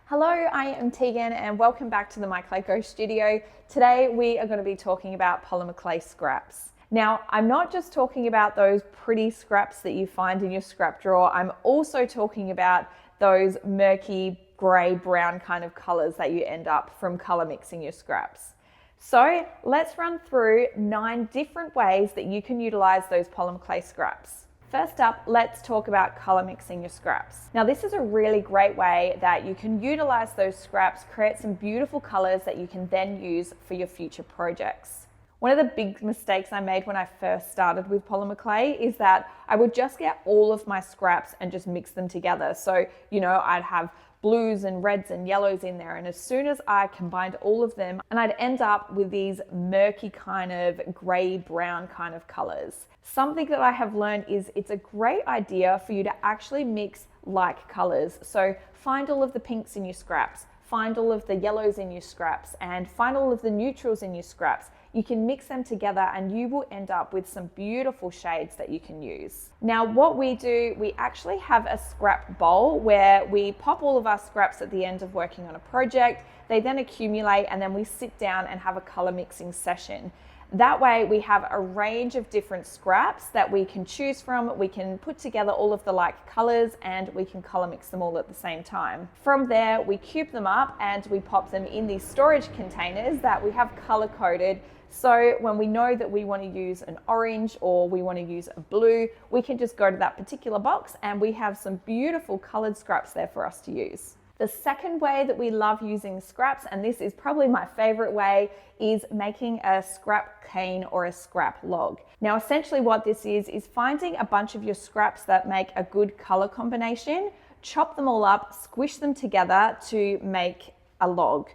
Hello, I am Tegan and welcome back to the MyClayCo studio. Today we are going to be talking about polymer clay scraps. Now, I'm not just talking about those pretty scraps that you find in your scrap drawer, I'm also talking about those murky grey brown kind of colours that you end up from colour mixing your scraps. So let's run through 9 different ways that you can utilise those polymer clay scraps. First up, let's talk about colour mixing your scraps. Now this is a really great way that you can utilise those scraps, create some beautiful colours that you can then use for your future projects. One of the big mistakes I made when I first started with polymer clay is that I would just get all of my scraps and just mix them together. So, I'd have blues and reds and yellows in there, and as soon as I combined all of them, and I'd end up with these murky kind of grey brown kind of colours. Something that I have learned is it's a great idea for you to actually mix like colours. So find all of the pinks in your scraps, find all of the yellows in your scraps, and find all of the neutrals in your scraps. You can mix them together and you will end up with some beautiful shades that you can use. Now what we do, we actually have a scrap bowl where we pop all of our scraps at the end of working on a project. They then accumulate and then we sit down and have a color mixing session. That way we have a range of different scraps that we can choose from. We can put together all of the like colors and we can color mix them all at the same time. From there, we cube them up and we pop them in these storage containers that we have color coded. So when we know that we want to use an orange or we want to use a blue, we can just go to that particular box and we have some beautiful colored scraps there for us to use. The second way that we love using scraps, and this is probably my favorite way, is making a scrap cane or a scrap log. Now, essentially what this is finding a bunch of your scraps that make a good color combination, chop them all up, squish them together to make a log.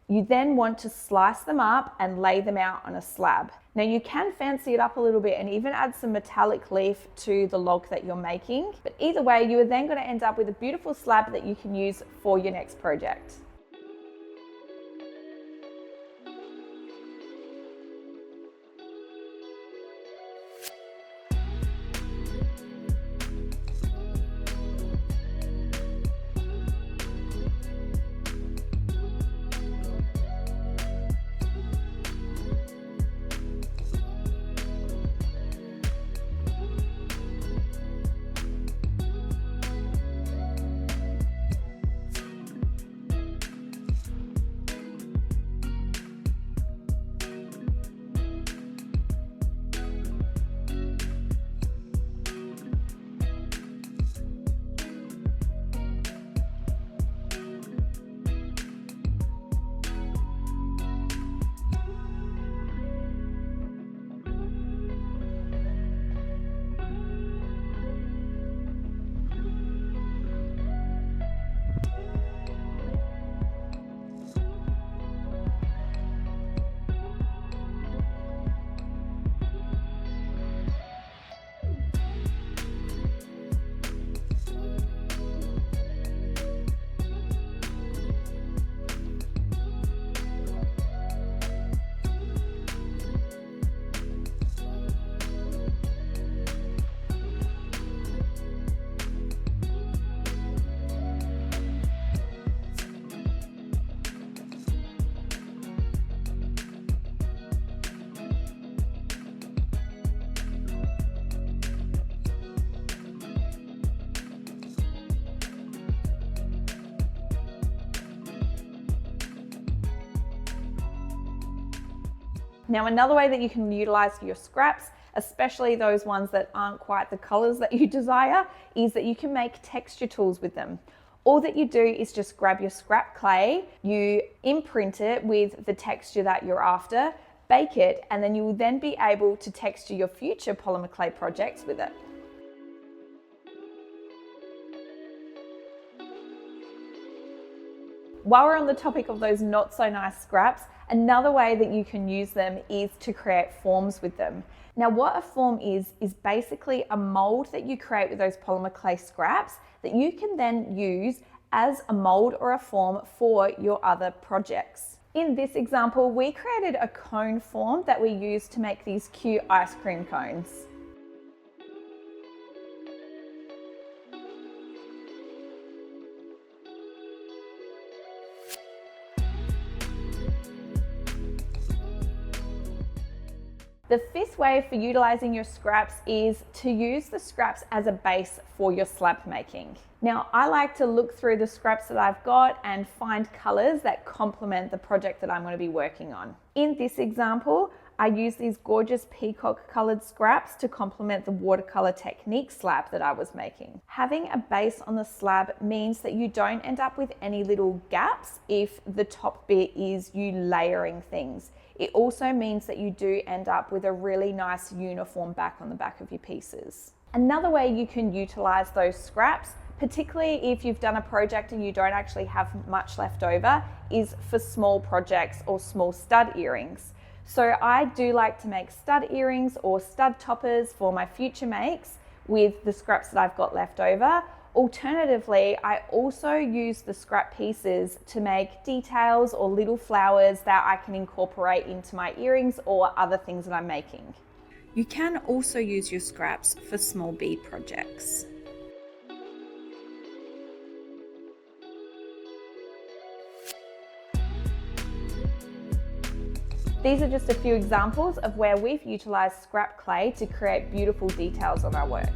You then want to slice them up and lay them out on a slab. Now you can fancy it up a little bit and even add some metallic leaf to the log that you're making. But either way, you are then going to end up with a beautiful slab that you can use for your next project. Now, another way that you can utilize your scraps, especially those ones that aren't quite the colors that you desire, is that you can make texture tools with them. All that you do is just grab your scrap clay, you imprint it with the texture that you're after, bake it, and then you will then be able to texture your future polymer clay projects with it. While we're on the topic of those not so nice scraps, another way that you can use them is to create forms with them. Now what a form is basically a mold that you create with those polymer clay scraps that you can then use as a mold or a form for your other projects. In this example, we created a cone form that we used to make these cute ice cream cones. The fifth way for utilizing your scraps is to use the scraps as a base for your slab making. Now, I like to look through the scraps that I've got and find colors that complement the project that I'm going to be working on. In this example, I use these gorgeous peacock colored scraps to complement the watercolor technique slab that I was making. Having a base on the slab means that you don't end up with any little gaps if the top bit is you layering things. It also means that you do end up with a really nice uniform back on the back of your pieces. Another way you can utilize those scraps, particularly if you've done a project and you don't actually have much left over, is for small projects or small stud earrings. So I do like to make stud earrings or stud toppers for my future makes with the scraps that I've got left over. Alternatively, I also use the scrap pieces to make details or little flowers that I can incorporate into my earrings or other things that I'm making. You can also use your scraps for small bead projects. These are just a few examples of where we've utilized scrap clay to create beautiful details on our work.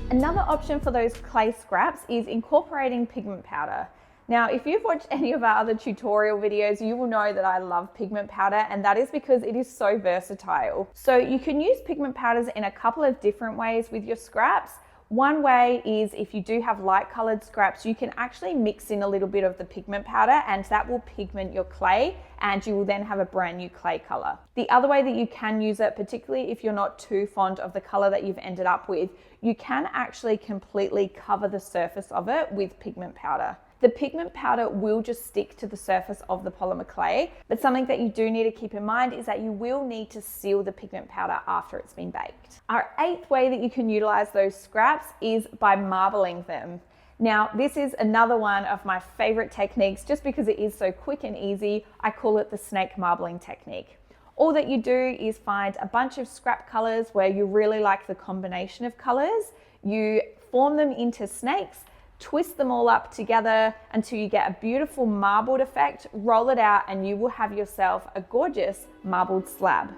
Another option for those clay scraps is incorporating pigment powder. Now, if you've watched any of our other tutorial videos, you will know that I love pigment powder, and that is because it is so versatile. So you can use pigment powders in a couple of different ways with your scraps. One way is if you do have light colored scraps, you can actually mix in a little bit of the pigment powder and that will pigment your clay and you will then have a brand new clay color. The other way that you can use it, particularly if you're not too fond of the color that you've ended up with, you can actually completely cover the surface of it with pigment powder. The pigment powder will just stick to the surface of the polymer clay, but something that you do need to keep in mind is that you will need to seal the pigment powder after it's been baked. Our eighth way that you can utilize those scraps is by marbling them. Now, this is another one of my favorite techniques just because it is so quick and easy. I call it the snake marbling technique. All that you do is find a bunch of scrap colors where you really like the combination of colors. You form them into snakes, twist them all up together until you get a beautiful marbled effect, roll it out, and you will have yourself a gorgeous marbled slab.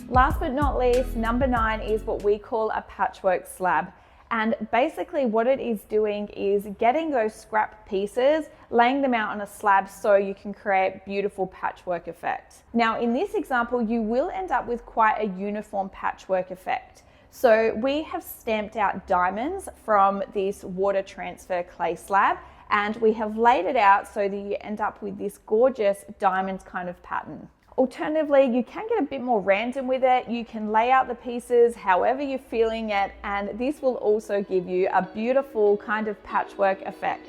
Last but not least, number 9 is what we call a patchwork slab. And basically what it is doing is getting those scrap pieces, laying them out on a slab so you can create beautiful patchwork effect. Now in this example, you will end up with quite a uniform patchwork effect. So we have stamped out diamonds from this water transfer clay slab and we have laid it out so that you end up with this gorgeous diamond kind of pattern. Alternatively, you can get a bit more random with it. You can lay out the pieces however you're feeling it, and this will also give you a beautiful kind of patchwork effect.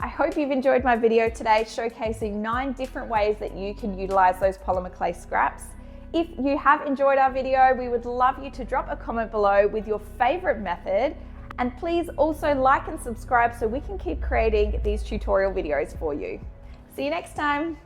I hope you've enjoyed my video today showcasing 9 different ways that you can utilize those polymer clay scraps. If you have enjoyed our video, we would love you to drop a comment below with your favorite method, and please also like and subscribe so we can keep creating these tutorial videos for you. See you next time.